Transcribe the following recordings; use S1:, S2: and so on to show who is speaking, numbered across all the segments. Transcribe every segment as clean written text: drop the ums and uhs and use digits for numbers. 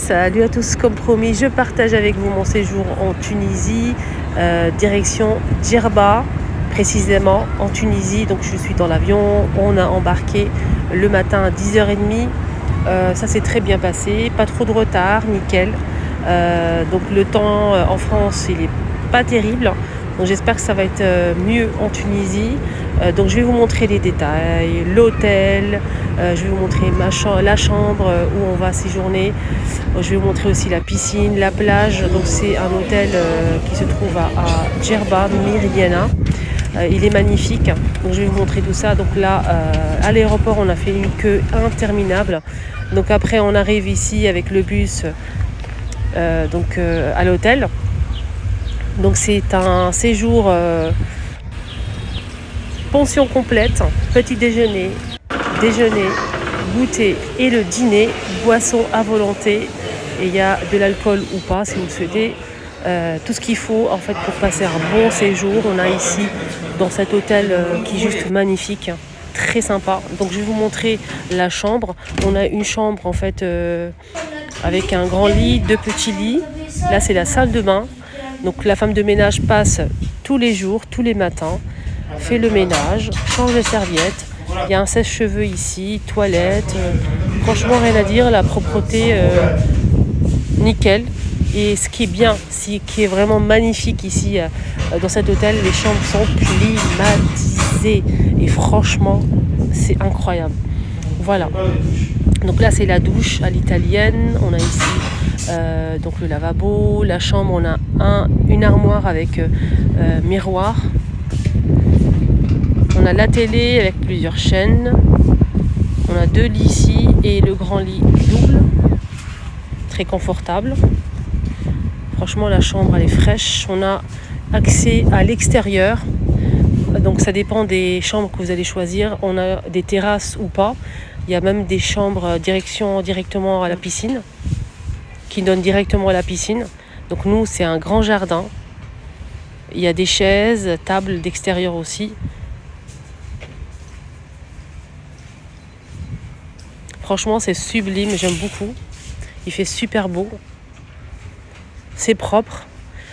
S1: Salut à tous, comme promis, je partage avec vous mon séjour en Tunisie, direction Djerba, précisément en Tunisie. Donc je suis dans l'avion, on a embarqué le matin à 10h30. Ça s'est très bien passé, pas trop de retard, nickel. Donc le temps en France, il n'est pas terrible. Donc j'espère que ça va être mieux en Tunisie. Donc je vais vous montrer les détails, l'hôtel, je vais vous montrer la chambre où on va séjourner. Je vais vous montrer aussi la piscine, la plage. Donc c'est un hôtel qui se trouve à Djerba, Meridiana. Il est magnifique. Donc je vais vous montrer tout ça. Donc là, à l'aéroport, on a fait une queue interminable. Donc après, on arrive ici avec le bus à l'hôtel. Donc c'est un séjour pension complète, petit déjeuner, goûter et le dîner, boisson à volonté. Et il y a de l'alcool ou pas si vous le souhaitez. Tout ce qu'il faut en fait pour passer un bon séjour. On a ici dans cet hôtel qui est juste magnifique, très sympa. Donc je vais vous montrer la chambre. On a une chambre en fait avec un grand lit, 2 petits lits. Là c'est la salle de bain. Donc la femme de ménage passe tous les jours, tous les matins, fait le ménage, change les serviettes. Il y a un sèche-cheveux ici, toilette. Franchement rien à dire, la propreté nickel. Et ce qui est bien, qui est vraiment magnifique ici dans cet hôtel, les chambres sont climatisées. Et franchement, c'est incroyable. Voilà. Donc là c'est la douche à l'italienne. On a ici donc le lavabo, la chambre, on a une armoire avec miroir. On a la télé avec plusieurs chaînes. On a 2 lits ici et le grand lit double. Très confortable. Franchement la chambre elle est fraîche. On a accès à l'extérieur. Donc ça dépend des chambres que vous allez choisir. On a des terrasses ou pas. Il y a même des chambres directement à la piscine, qui donnent directement à la piscine. Donc nous c'est un grand jardin. Il y a des chaises, tables d'extérieur aussi. Franchement c'est sublime, j'aime beaucoup. Il fait super beau. C'est propre.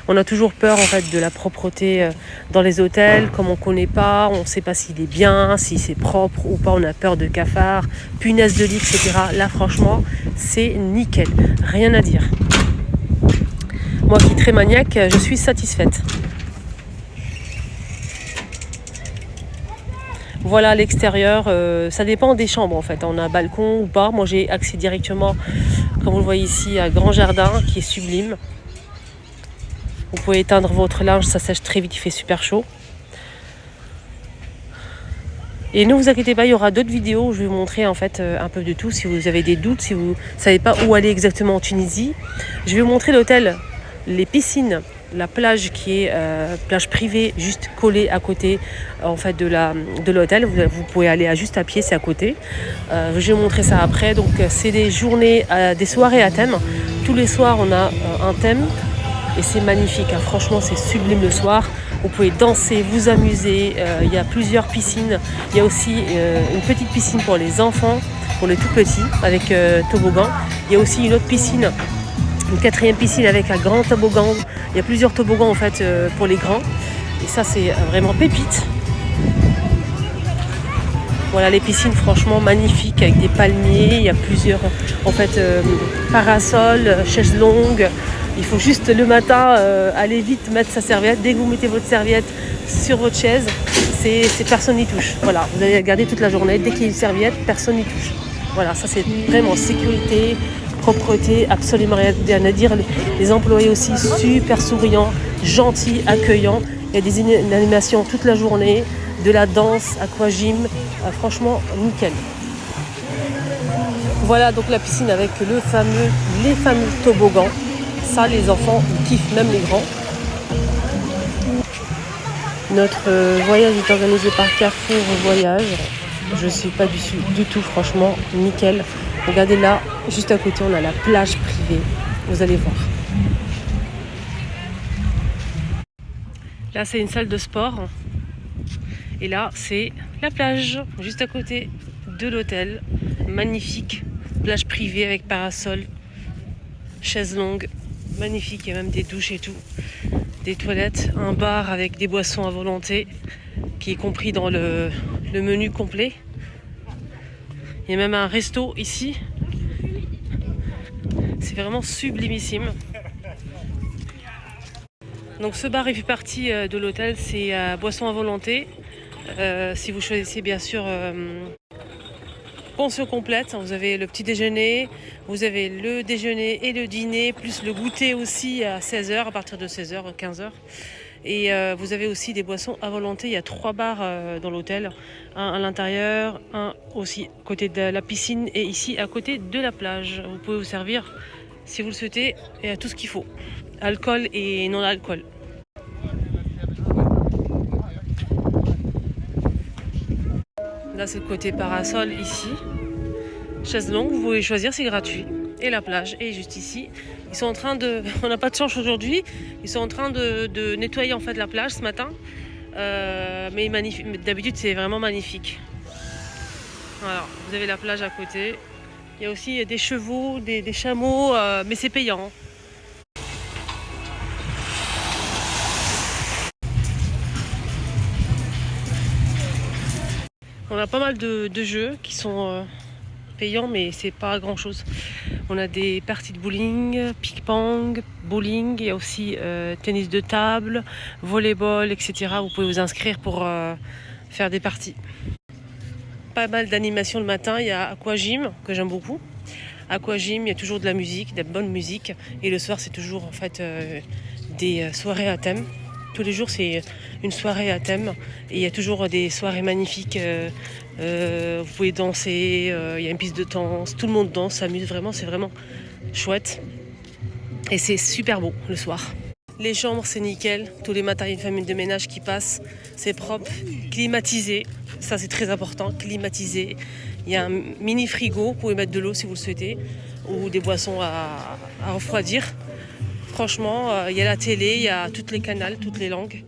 S1: On a toujours peur en fait de la propreté dans les hôtels, comme on ne connaît pas, on ne sait pas s'il est bien, si c'est propre ou pas, on a peur de cafards, punaises de lit, etc. Là franchement c'est nickel, rien à dire. Moi qui suis très maniaque, je suis satisfaite. Voilà à l'extérieur, ça dépend des chambres en fait, on a un balcon ou pas. Moi j'ai accès directement, comme vous le voyez ici, à grand jardin qui est sublime. Vous pouvez éteindre votre linge, ça sèche très vite, il fait super chaud. Et ne vous inquiétez pas, il y aura d'autres vidéos où je vais vous montrer en fait un peu de tout. Si vous avez des doutes, si vous ne savez pas où aller exactement en Tunisie, je vais vous montrer l'hôtel, les piscines, la plage qui est plage privée juste collée à côté en fait de l'hôtel. Vous pouvez aller juste à pied, c'est à côté. Je vais vous montrer ça après. Donc c'est des journées, des soirées à thème. Tous les soirs on a un thème. Et c'est magnifique, hein. Franchement c'est sublime le soir. Vous pouvez danser, vous amuser, il y a plusieurs piscines. Il y a aussi une petite piscine pour les enfants, pour les tout petits, avec toboggan. Il y a aussi une autre piscine, une 4e piscine avec un grand toboggan. Il y a plusieurs toboggans en fait pour les grands. Et ça c'est vraiment pépite. Voilà les piscines franchement magnifiques avec des palmiers. Il y a plusieurs en fait parasols, chaises longues. Il faut juste le matin aller vite mettre sa serviette. Dès que vous mettez votre serviette sur votre chaise, c'est personne n'y touche. Voilà, vous allez la garder toute la journée. Dès qu'il y a une serviette, personne n'y touche. Voilà, ça c'est vraiment sécurité, propreté, absolument rien à dire. Les employés aussi super souriants, gentils, accueillants. Il y a des animations toute la journée, de la danse, aquagym. Franchement, nickel. Voilà donc la piscine avec les fameux toboggans. Ça, les enfants ils kiffent, même les grands. Notre voyage est organisé par Carrefour Voyage. Je ne suis pas du tout, franchement, nickel. Regardez là, juste à côté, on a la plage privée. Vous allez voir. Là, c'est une salle de sport. Et là, c'est la plage, juste à côté de l'hôtel. Magnifique. Plage privée avec parasol. chaises longues, magnifiques, il y a même des douches et tout, des toilettes, un bar avec des boissons à volonté qui est compris dans le menu complet. Il y a même un resto ici. C'est vraiment sublimissime. Donc ce bar il fait partie de l'hôtel, c'est boissons à volonté. Si vous choisissez bien sûr pension complète, vous avez le petit déjeuner, vous avez le déjeuner et le dîner, plus le goûter aussi à 16h, à partir de 16h, 15h. Et vous avez aussi des boissons à volonté. Il y a 3 bars dans l'hôtel, un à l'intérieur, un aussi à côté de la piscine et ici à côté de la plage. Vous pouvez vous servir si vous le souhaitez et à tout ce qu'il faut, alcool et non alcool. Là c'est le côté parasol ici, chaise longue, vous pouvez choisir, c'est gratuit. Et la plage est juste ici. Ils sont en train de, on n'a pas de chance aujourd'hui, ils sont en train de nettoyer en fait la plage ce matin. Mais d'habitude c'est vraiment magnifique. Voilà, vous avez la plage à côté. Il y a aussi des chevaux, des chameaux, mais c'est payant. On a pas mal de jeux qui sont payants, mais c'est pas grand chose. On a des parties de bowling, ping-pong, bowling, il y a aussi tennis de table, volleyball, etc. Vous pouvez vous inscrire pour faire des parties. Pas mal d'animations le matin, il y a aquagym que j'aime beaucoup. Aquagym, il y a toujours de la musique, de la bonne musique. Et le soir, c'est toujours en fait des soirées à thème. Tous les jours, c'est une soirée à thème. Et il y a toujours des soirées magnifiques. Vous pouvez danser, il y a une piste de danse. Tout le monde danse, s'amuse vraiment. C'est vraiment chouette. Et c'est super beau le soir. Les chambres, c'est nickel. Tous les matins, il y a une femme de ménage qui passe. C'est propre, climatisé. Ça, c'est très important, climatisé. Il y a un mini frigo. Vous pouvez mettre de l'eau si vous le souhaitez. Ou des boissons à refroidir. Franchement, il y a la télé, il y a toutes les canaux, toutes les langues.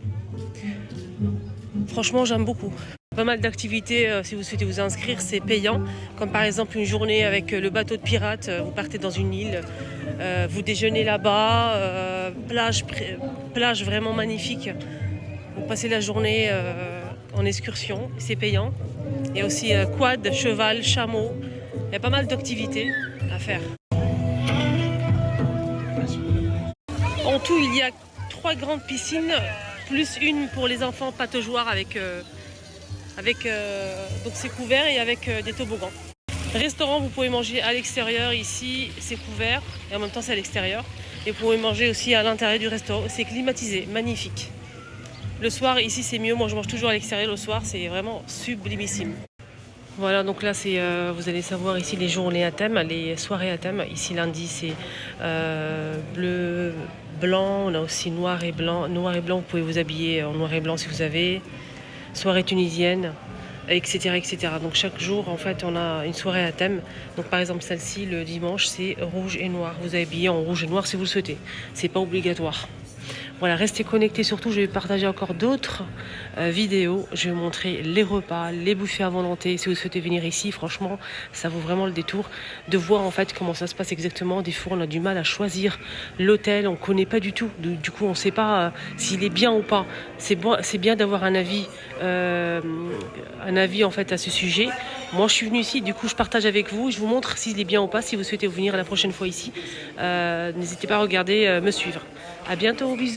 S1: Franchement, j'aime beaucoup. Pas mal d'activités, si vous souhaitez vous inscrire, c'est payant. Comme par exemple une journée avec le bateau de pirates, vous partez dans une île, vous déjeunez là-bas, plage vraiment magnifique. Vous passez la journée en excursion, c'est payant. Il y a aussi quad, cheval, chameau. Il y a pas mal d'activités à faire. En tout, il y a 3 grandes piscines, plus une pour les enfants pataugeoires avec donc c'est couvert et avec des toboggans. Restaurant, vous pouvez manger à l'extérieur, ici c'est couvert et en même temps c'est à l'extérieur. Et vous pouvez manger aussi à l'intérieur du restaurant, c'est climatisé, magnifique. Le soir, ici c'est mieux, moi je mange toujours à l'extérieur le soir, c'est vraiment sublimissime. Voilà, donc là c'est vous allez savoir ici les journées à thème, les soirées à thème. Ici lundi c'est bleu, blanc, on a aussi noir et blanc. Noir et blanc, vous pouvez vous habiller en noir et blanc si vous avez. Soirée tunisienne, etc., etc. Donc chaque jour en fait on a une soirée à thème. Donc par exemple celle-ci le dimanche c'est rouge et noir. Vous habillez en rouge et noir si vous le souhaitez. C'est pas obligatoire. Voilà, restez connectés surtout, je vais partager encore d'autres vidéos. Je vais vous montrer les repas, les buffets à volonté. Si vous souhaitez venir ici, franchement, ça vaut vraiment le détour de voir en fait comment ça se passe exactement. Des fois, on a du mal à choisir l'hôtel, on ne connaît pas du tout. Du coup, on ne sait pas s'il est bien ou pas. C'est bien d'avoir un avis en fait à ce sujet. Moi, je suis venue ici, du coup, je partage avec vous. Je vous montre s'il est bien ou pas. Si vous souhaitez venir la prochaine fois ici, n'hésitez pas à regarder, me suivre. À bientôt, bisous.